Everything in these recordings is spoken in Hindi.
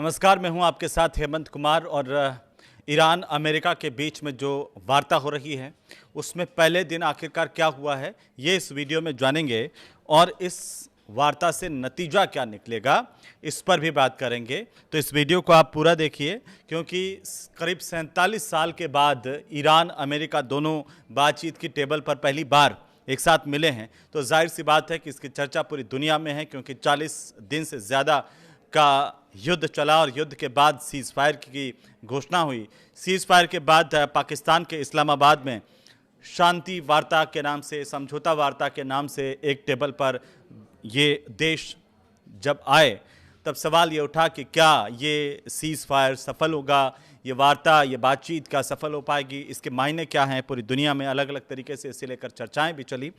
नमस्कार, मैं हूं आपके साथ हेमंत कुमार। और ईरान अमेरिका के बीच में जो वार्ता हो रही है उसमें पहले दिन आखिरकार क्या हुआ है ये इस वीडियो में जानेंगे, और इस वार्ता से नतीजा क्या निकलेगा इस पर भी बात करेंगे। तो इस वीडियो को आप पूरा देखिए, क्योंकि करीब 47 साल के बाद ईरान अमेरिका दोनों बातचीत की टेबल पर पहली बार एक साथ मिले हैं। तो जाहिर सी बात है कि इसकी चर्चा पूरी दुनिया में है, क्योंकि 40 दिन से ज़्यादा का युद्ध चला और युद्ध के बाद सीज़ फायर की घोषणा हुई। सीज़ फायर के बाद पाकिस्तान के इस्लामाबाद में शांति वार्ता के नाम से, समझौता वार्ता के नाम से एक टेबल पर ये देश जब आए, तब सवाल ये उठा कि क्या ये सीज़ फायर सफल होगा, ये वार्ता, ये बातचीत क्या सफल हो पाएगी, इसके मायने क्या हैं। पूरी दुनिया में अलग अलग तरीके से इसे लेकर चर्चाएं भी चली।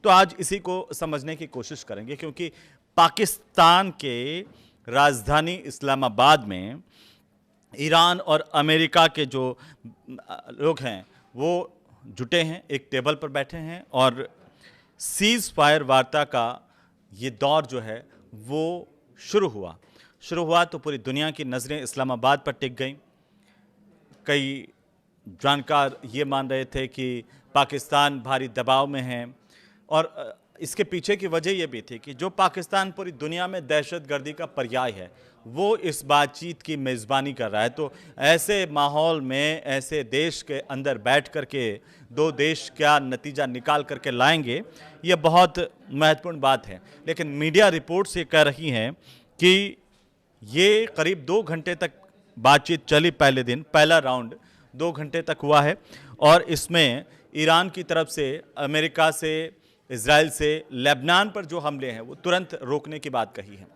तो आज इसी को समझने की कोशिश करेंगे, क्योंकि पाकिस्तान के राजधानी इस्लामाबाद में ईरान और अमेरिका के जो लोग हैं वो जुटे हैं, एक टेबल पर बैठे हैं, और सीज़ फायर वार्ता का ये दौर जो है वो शुरू हुआ तो पूरी दुनिया की नज़रें इस्लामाबाद पर टिक गईं। कई जानकार ये मान रहे थे कि पाकिस्तान भारी दबाव में है, और इसके पीछे की वजह यह भी थी कि जो पाकिस्तान पूरी दुनिया में दहशतगर्दी का पर्याय है वो इस बातचीत की मेज़बानी कर रहा है। तो ऐसे माहौल में, ऐसे देश के अंदर बैठ कर के दो देश क्या नतीजा निकाल करके लाएंगे, ये बहुत महत्वपूर्ण बात है। लेकिन मीडिया रिपोर्ट्स ये कह रही हैं कि ये करीब 2 घंटे तक बातचीत चली। पहले दिन पहला राउंड 2 घंटे तक हुआ है, और इसमें ईरान की तरफ से, अमेरिका से, इजराइल से लेबनान पर जो हमले हैं वो तुरंत रोकने की बात कही है।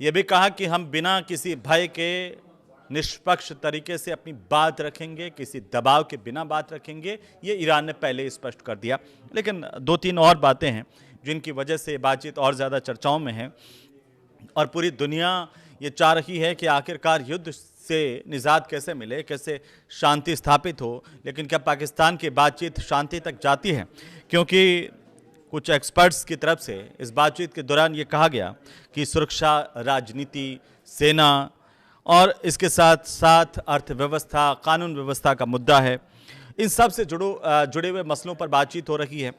ये भी कहा कि हम बिना किसी भय के निष्पक्ष तरीके से अपनी बात रखेंगे, किसी दबाव के बिना बात रखेंगे, ये ईरान ने पहले ही स्पष्ट कर दिया। लेकिन 2-3 और बातें हैं जिनकी वजह से बातचीत और ज़्यादा चर्चाओं में है, और पूरी दुनिया ये चाह रही है कि आखिरकार युद्ध से निजात कैसे मिले, कैसे शांति स्थापित हो। लेकिन क्या पाकिस्तान की बातचीत शांति तक जाती है? क्योंकि कुछ एक्सपर्ट्स की तरफ से इस बातचीत के दौरान ये कहा गया कि सुरक्षा, राजनीति, सेना और इसके साथ साथ अर्थव्यवस्था, कानून व्यवस्था का मुद्दा है। इन सब से जुड़े हुए मसलों पर बातचीत हो रही है।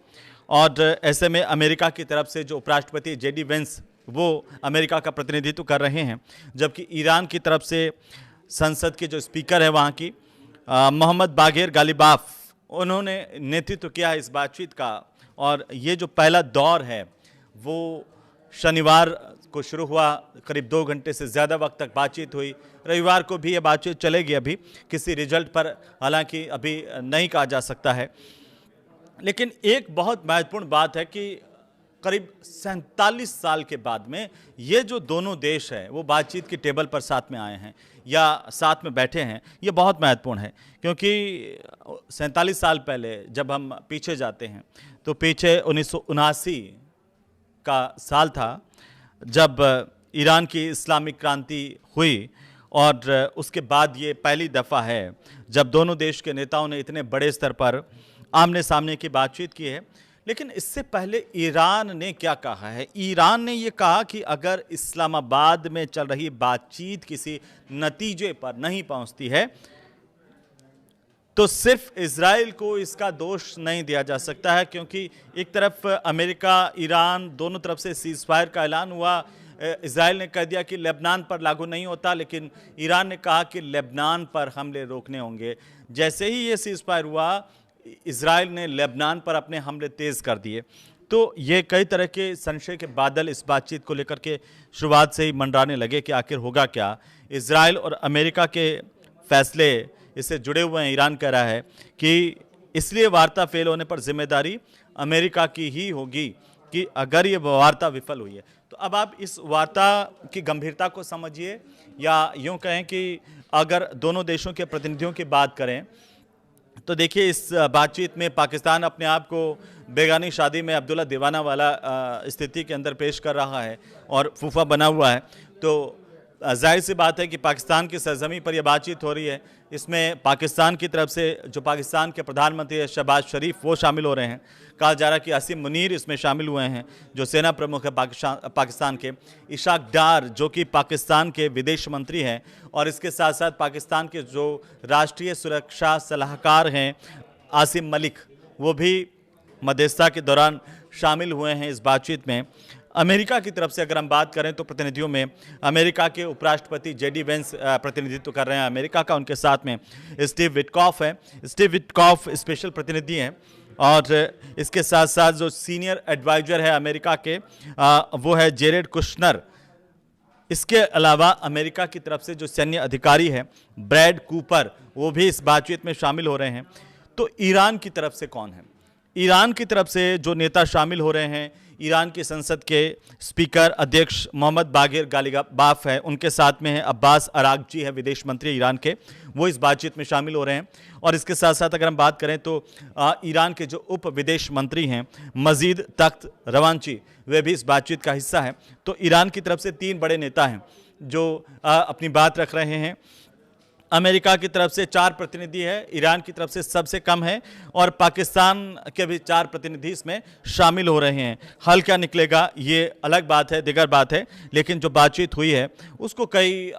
और ऐसे में अमेरिका की तरफ से जो उपराष्ट्रपति जेडी वेंस वो अमेरिका का प्रतिनिधित्व कर रहे हैं, जबकि ईरान की तरफ से संसद के जो स्पीकर है वहाँ की मोहम्मद बागेर गालिबाफ, उन्होंने नेतृत्व किया है इस बातचीत का। और ये जो पहला दौर है वो शनिवार को शुरू हुआ, करीब 2 घंटे से ज़्यादा वक्त तक बातचीत हुई। रविवार को भी ये बातचीत चलेगी। अभी किसी रिजल्ट पर हालांकि अभी नहीं कहा जा सकता है। लेकिन एक बहुत महत्वपूर्ण बात है कि करीब 47 साल के बाद में ये जो दोनों देश हैं वो बातचीत की टेबल पर साथ में आए हैं या साथ में बैठे हैं, ये बहुत महत्वपूर्ण है। क्योंकि 47 साल पहले जब हम पीछे जाते हैं तो पीछे 1979 का साल था, जब ईरान की इस्लामिक क्रांति हुई, और उसके बाद ये पहली दफ़ा है जब दोनों देश के नेताओं ने इतने बड़े स्तर पर आमने सामने की बातचीत की है। लेकिन इससे पहले ईरान ने क्या कहा है? ईरान ने ये कहा कि अगर इस्लामाबाद में चल रही बातचीत किसी नतीजे पर नहीं पहुंचती है तो सिर्फ इजराइल को इसका दोष नहीं दिया जा सकता है। क्योंकि एक तरफ अमेरिका, ईरान, दोनों तरफ से सीज़ फायर का ऐलान हुआ। इजराइल ने कह दिया कि लेबनान पर लागू नहीं होता, लेकिन ईरान ने कहा कि लेबनान पर हमले रोकने होंगे। जैसे ही ये सीज़ फायर हुआ, इजराइल ने लेबनान पर अपने हमले तेज़ कर दिए। तो ये कई तरह के संशय के बादल इस बातचीत को लेकर के शुरुआत से ही मंडराने लगे कि आखिर होगा क्या। इजराइल और अमेरिका के फैसले इससे जुड़े हुए हैं। ईरान कह रहा है कि इसलिए वार्ता फेल होने पर जिम्मेदारी अमेरिका की ही होगी कि अगर ये वार्ता विफल हुई है। तो अब आप इस वार्ता की गंभीरता को समझिए, या यूँ कहें कि अगर दोनों देशों के प्रतिनिधियों की बात करें तो देखिए, इस बातचीत में पाकिस्तान अपने आप को बेगानी शादी में अब्दुल्ला दीवाना वाला स्थिति के अंदर पेश कर रहा है और फूफा बना हुआ है। तो जाहिर सी बात है कि पाकिस्तान की सरजमी पर यह बातचीत हो रही है। इसमें पाकिस्तान की तरफ से जो पाकिस्तान के प्रधानमंत्री है शहबाज शरीफ, वो शामिल हो रहे हैं। कहा जा रहा है कि आसिम मुनीर इसमें शामिल हुए हैं, जो सेना प्रमुख है पाकिस्तान के। इशाक डार जो कि पाकिस्तान के विदेश मंत्री हैं, और इसके साथ साथ पाकिस्तान के जो राष्ट्रीय सुरक्षा सलाहकार हैं आसिम मलिक, वो भी मध्यस्थता के दौरान शामिल हुए हैं इस बातचीत में। अमेरिका की तरफ से अगर हम बात करें तो प्रतिनिधियों में अमेरिका के उपराष्ट्रपति जेडी वेंस प्रतिनिधित्व कर रहे हैं अमेरिका का। उनके साथ में स्टीव विटकॉफ है। स्टीव विटकॉफ स्पेशल प्रतिनिधि हैं, और इसके साथ साथ जो सीनियर एडवाइजर है अमेरिका के वो है जेरेड कुशनर। इसके अलावा अमेरिका की तरफ से जो सैन्य अधिकारी है ब्रैड कूपर, वो भी इस बातचीत में शामिल हो रहे हैं। तो ईरान की तरफ से कौन है? ईरान की तरफ से जो नेता शामिल हो रहे हैं, ईरान की संसद के स्पीकर अध्यक्ष मोहम्मद बागिर गालिबाफ है, उनके साथ में है अब्बास अरागची है, विदेश मंत्री ईरान के, वो इस बातचीत में शामिल हो रहे हैं। और इसके साथ साथ अगर हम बात करें तो ईरान के जो उप विदेश मंत्री हैं मजीद तख्त रवांची, वे भी इस बातचीत का हिस्सा है। तो ईरान की तरफ से 3 बड़े नेता हैं जो अपनी बात रख रहे हैं। अमेरिका की तरफ से 4 प्रतिनिधि है, ईरान की तरफ से सबसे कम है, और पाकिस्तान के भी 4 प्रतिनिधि इसमें शामिल हो रहे हैं। हल क्या निकलेगा ये अलग बात है, दिगर बात है, लेकिन जो बातचीत हुई है उसको कई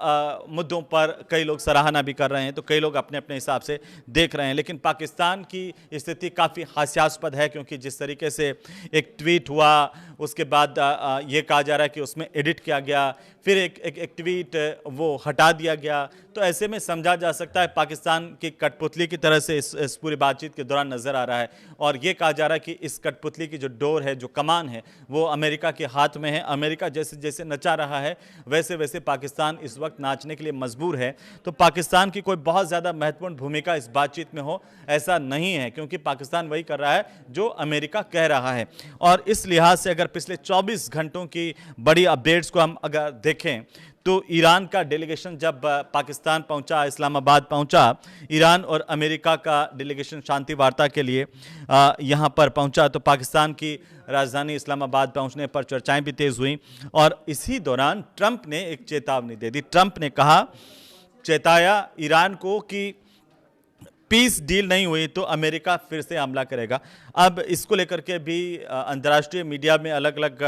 मुद्दों पर कई लोग सराहना भी कर रहे हैं, तो कई लोग अपने अपने हिसाब से देख रहे हैं। लेकिन पाकिस्तान की स्थिति काफ़ी हास्यास्पद है, क्योंकि जिस तरीके से एक ट्वीट हुआ, उसके बाद ये कहा जा रहा है कि उसमें एडिट किया गया, फिर एक ट्वीट वो हटा दिया गया। तो ऐसे में समझा जा सकता है पाकिस्तान की कठपुतली की तरह से इस पूरी बातचीत के दौरान नजर आ रहा है, और ये कहा जा रहा है कि इस कठपुतली की जो डोर है, जो कमान है, वो अमेरिका के हाथ में है। अमेरिका जैसे जैसे नचा रहा है वैसे वैसे पाकिस्तान इस वक्त नाचने के लिए मजबूर है। तो पाकिस्तान की कोई बहुत ज़्यादा महत्वपूर्ण भूमिका इस बातचीत में हो ऐसा नहीं है, क्योंकि पाकिस्तान वही कर रहा है जो अमेरिका कह रहा है। और इस लिहाज से अगर पिछले 24 घंटों की बड़ी अपडेट्स को हम अगर देखें तो ईरान का डेलीगेशन जब पाकिस्तान पहुंचा, इस्लामाबाद पहुंचा, ईरान और अमेरिका का डेलीगेशन शांति वार्ता के लिए यहां पर पहुंचा, तो पाकिस्तान की राजधानी इस्लामाबाद पहुंचने पर चर्चाएं भी तेज हुई। और इसी दौरान ट्रंप ने एक चेतावनी दे दी। ट्रंप ने चेताया ईरान को कि पीस डील नहीं हुई तो अमेरिका फिर से हमला करेगा। अब इसको लेकर के भी अंतर्राष्ट्रीय मीडिया में अलग अलग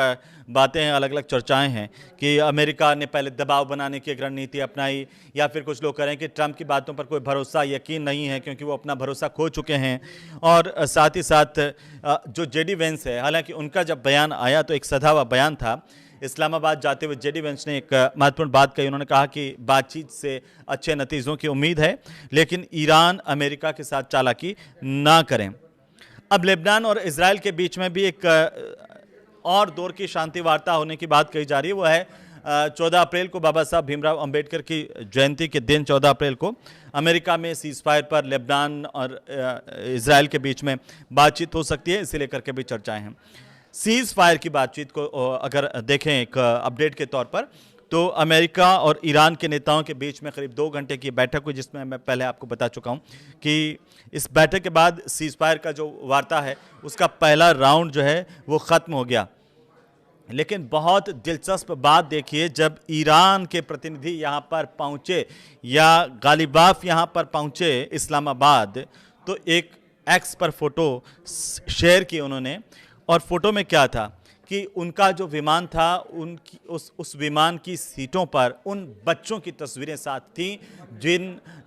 बातें हैं, अलग अलग चर्चाएं हैं कि अमेरिका ने पहले दबाव बनाने की एक रणनीति अपनाई, या फिर कुछ लोग कह रहे हैं कि ट्रंप की बातों पर कोई भरोसा यकीन नहीं है, क्योंकि वो अपना भरोसा खो चुके हैं। और साथ ही साथ जो जेडी वेंस है, हालांकि उनका जब बयान आया तो एक सधा हुआ बयान था। इस्लामाबाद जाते हुए जेडी वेंस ने एक महत्वपूर्ण बात कही। उन्होंने कहा कि बातचीत से अच्छे नतीजों की उम्मीद है, लेकिन ईरान अमेरिका के साथ चालाकी ना करें। अब लेबनान और इजराइल के बीच में भी एक और दौर की शांति वार्ता होने की बात कही जा रही है। वो है 14 अप्रैल को बाबा साहब भीमराव अंबेडकर की जयंती के दिन 14 अप्रैल को अमेरिका में सीज फायर पर लेबनान और इजराइल के बीच में बातचीत हो सकती है, इसे लेकर के भी चर्चाएं हैं। सीज फायर की बातचीत को अगर देखें एक अपडेट के तौर पर, तो अमेरिका और ईरान के नेताओं के बीच में करीब 2 घंटे की बैठक हुई, जिसमें मैं पहले आपको बता चुका हूं कि इस बैठक के बाद सीज फायर का जो वार्ता है उसका पहला राउंड जो है वो ख़त्म हो गया। लेकिन बहुत दिलचस्प बात देखिए, जब ईरान के प्रतिनिधि यहाँ पर पहुँचे या गालिबाफ यहाँ पर पहुँचे इस्लामाबाद, तो एक एक्स पर फोटो शेयर की उन्होंने, और फोटो में क्या था कि उनका जो विमान था, उनकी उस विमान की सीटों पर उन बच्चों की तस्वीरें साथ थीं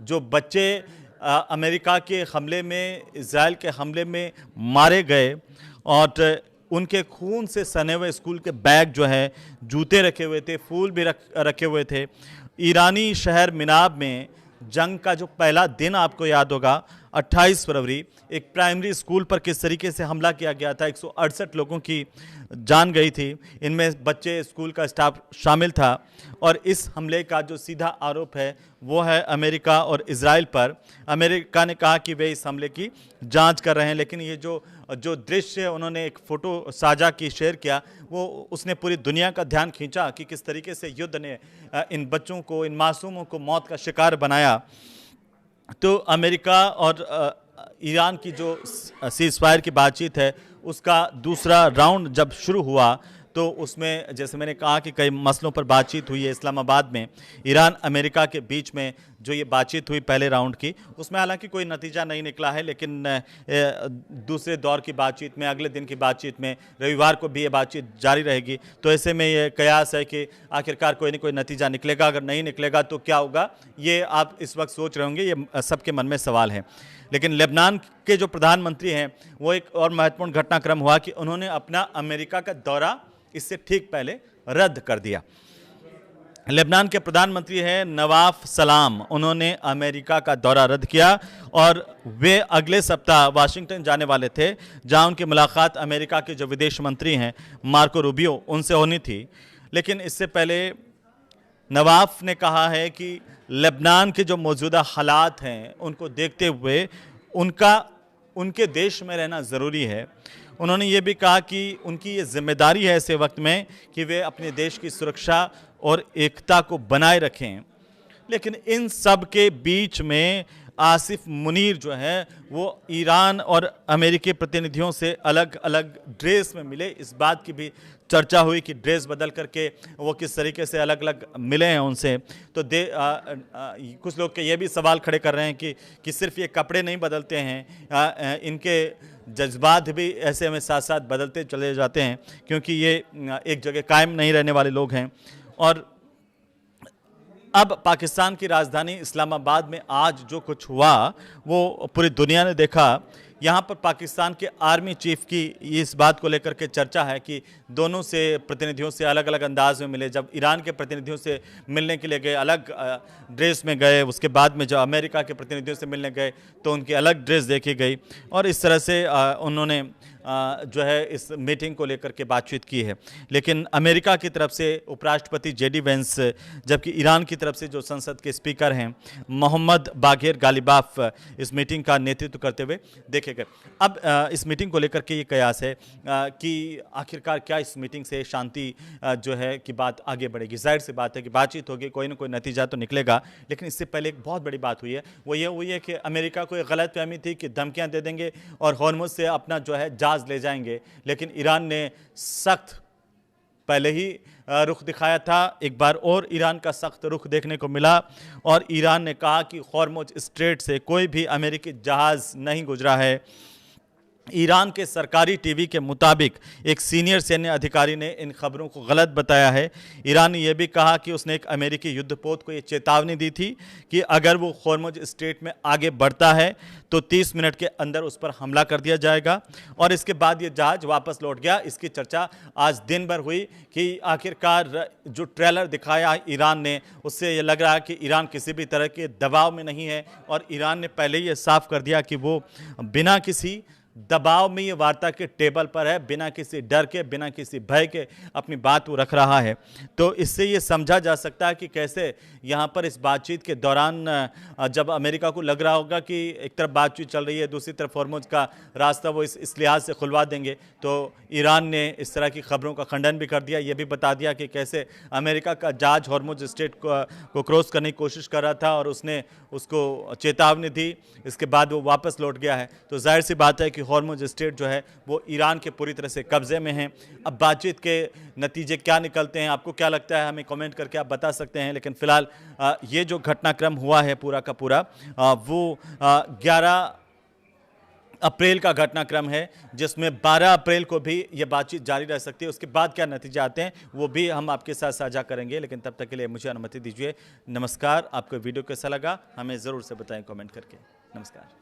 जो बच्चे अमेरिका के हमले में, इजराइल के हमले में मारे गए, और उनके खून से सने हुए स्कूल के बैग जो है, जूते रखे हुए थे, फूल भी रखे हुए थे। ईरानी शहर मिनाब में जंग का जो पहला दिन आपको याद होगा, 28 फरवरी, एक प्राइमरी स्कूल पर किस तरीके से हमला किया गया था, 168 लोगों की जान गई थी, इनमें बच्चे, स्कूल का स्टाफ शामिल था। और इस हमले का जो सीधा आरोप है वो है अमेरिका और इजराइल पर। अमेरिका ने कहा कि वे इस हमले की जांच कर रहे हैं, लेकिन ये जो दृश्य उन्होंने एक फ़ोटो साझा की, शेयर किया, वो उसने पूरी दुनिया का ध्यान खींचा कि किस तरीके से युद्ध ने इन बच्चों को, इन मासूमों को मौत का शिकार बनाया। तो अमेरिका और ईरान की जो सीज़ फायर की बातचीत है उसका दूसरा राउंड जब शुरू हुआ, तो उसमें जैसे मैंने कहा कि कई मसलों पर बातचीत हुई है इस्लामाबाद में। ईरान अमेरिका के बीच में जो ये बातचीत हुई पहले राउंड की, उसमें हालांकि कोई नतीजा नहीं निकला है, लेकिन दूसरे दौर की बातचीत में, अगले दिन की बातचीत में, रविवार को भी ये बातचीत जारी रहेगी। तो ऐसे में ये कयास है कि आखिरकार कोई ना कोई नतीजा निकलेगा। अगर नहीं निकलेगा तो क्या होगा, ये आप इस वक्त सोच रहे होंगे, ये सबके मन में सवाल है। लेकिन लेबनान के जो प्रधानमंत्री हैं, वो एक और महत्वपूर्ण घटनाक्रम हुआ कि उन्होंने अपना अमेरिका का दौरा इससे ठीक पहले रद्द कर दिया। लेबनान के प्रधानमंत्री हैं नवाफ सलाम, उन्होंने अमेरिका का दौरा रद्द किया और वे अगले सप्ताह वाशिंगटन जाने वाले थे, जहां उनकी मुलाकात अमेरिका के जो विदेश मंत्री हैं मार्को रूबियो, उनसे होनी थी। लेकिन इससे पहले नवाफ ने कहा है कि लेबनान के जो मौजूदा हालात हैं उनको देखते हुए उनके देश में रहना ज़रूरी है। उन्होंने ये भी कहा कि उनकी ये जिम्मेदारी है ऐसे वक्त में कि वे अपने देश की सुरक्षा और एकता को बनाए रखें। लेकिन इन सब के बीच में आसिफ मुनीर जो है वो ईरान और अमेरिकी प्रतिनिधियों से अलग अलग ड्रेस में मिले। इस बात की भी चर्चा हुई कि ड्रेस बदल करके वो किस तरीके से अलग अलग मिले हैं उनसे। तो कुछ लोग के ये भी सवाल खड़े कर रहे हैं कि सिर्फ ये कपड़े नहीं बदलते हैं, इनके जज्बात भी ऐसे में साथ साथ बदलते चले जाते हैं, क्योंकि ये एक जगह कायम नहीं रहने वाले लोग हैं। और अब पाकिस्तान की राजधानी इस्लामाबाद में आज जो कुछ हुआ वो पूरी दुनिया ने देखा। यहाँ पर पाकिस्तान के आर्मी चीफ की इस बात को लेकर के चर्चा है कि दोनों से प्रतिनिधियों से अलग अलग अंदाज में मिले। जब ईरान के प्रतिनिधियों से मिलने के लिए गए अलग ड्रेस में गए, उसके बाद में जब अमेरिका के प्रतिनिधियों से मिलने गए तो उनकी अलग ड्रेस देखी गई। और इस तरह से उन्होंने जो है इस मीटिंग को लेकर के बातचीत की है। लेकिन अमेरिका की तरफ से उपराष्ट्रपति जेडी वेंस, जबकि ईरान की तरफ से जो संसद के स्पीकर हैं मोहम्मद बागेर गालिबाफ इस मीटिंग का नेतृत्व करते हुए देखे गए। अब इस मीटिंग को लेकर के ये कयास है कि आखिरकार क्या इस मीटिंग से शांति जो है कि बात आगे बढ़ेगी। जाहिर सी बात है कि बातचीत होगी, कोई ना कोई नतीजा तो निकलेगा। लेकिन इससे पहले एक बहुत बड़ी बात हुई है, वो ये हुई है कि अमेरिका को एक गलतफहमी थी कि धमकियाँ दे देंगे और हॉर्मुज़ से अपना जो है ले जाएंगे। लेकिन ईरान ने सख्त पहले ही रुख दिखाया था, एक बार और ईरान का सख्त रुख देखने को मिला और ईरान ने कहा कि हॉर्मुज़ स्ट्रेट से कोई भी अमेरिकी जहाज नहीं गुजरा है। ईरान के सरकारी टीवी के मुताबिक एक सीनियर सैन्य अधिकारी ने इन खबरों को गलत बताया है। ईरान ने यह भी कहा कि उसने एक अमेरिकी युद्धपोत को ये चेतावनी दी थी कि अगर वो हॉर्मुज़ स्ट्रेट में आगे बढ़ता है तो 30 मिनट के अंदर उस पर हमला कर दिया जाएगा। और इसके बाद ये जहाज वापस लौट गया। इसकी चर्चा आज दिन भर हुई कि आखिरकार जो ट्रेलर दिखाया ईरान ने, उससे ये लग रहा है कि ईरान किसी भी तरह के दबाव में नहीं है और ईरान ने पहले ही ये साफ कर दिया कि वो बिना किसी दबाव में ये वार्ता के टेबल पर है, बिना किसी डर के, बिना किसी भय के अपनी बात वो रख रहा है। तो इससे ये समझा जा सकता है कि कैसे यहाँ पर इस बातचीत के दौरान जब अमेरिका को लग रहा होगा कि एक तरफ बातचीत चल रही है, दूसरी तरफ हॉर्मुज़ का रास्ता वो इस लिहाज से खुलवा देंगे, तो ईरान ने इस तरह की खबरों का खंडन भी कर दिया। ये भी बता दिया कि कैसे अमेरिका का जहाज हॉर्मुज़ स्ट्रेट को क्रॉस करने की कोशिश कर रहा था और उसने उसको चेतावनी दी, इसके बाद वो वापस लौट गया है। तो जाहिर सी बात है कि हॉर्मुज़ स्ट्रेट जो है वो ईरान के पूरी तरह से कब्जे में है। अब बातचीत के नतीजे क्या निकलते हैं, आपको क्या लगता है, हमें कमेंट करके आप बता सकते हैं। लेकिन फिलहाल ये जो घटनाक्रम हुआ है पूरा का पूरा वो 11 अप्रैल का घटनाक्रम है, जिसमें 12 अप्रैल को भी ये बातचीत जारी रह सकती है। उसके बाद क्या नतीजे आते हैं वो भी हम आपके साथ साझा करेंगे। लेकिन तब तक के लिए मुझे अनुमति दीजिए। नमस्कार। आपको वीडियो कैसा लगा हमें ज़रूर से बताएं कमेंट करके। नमस्कार।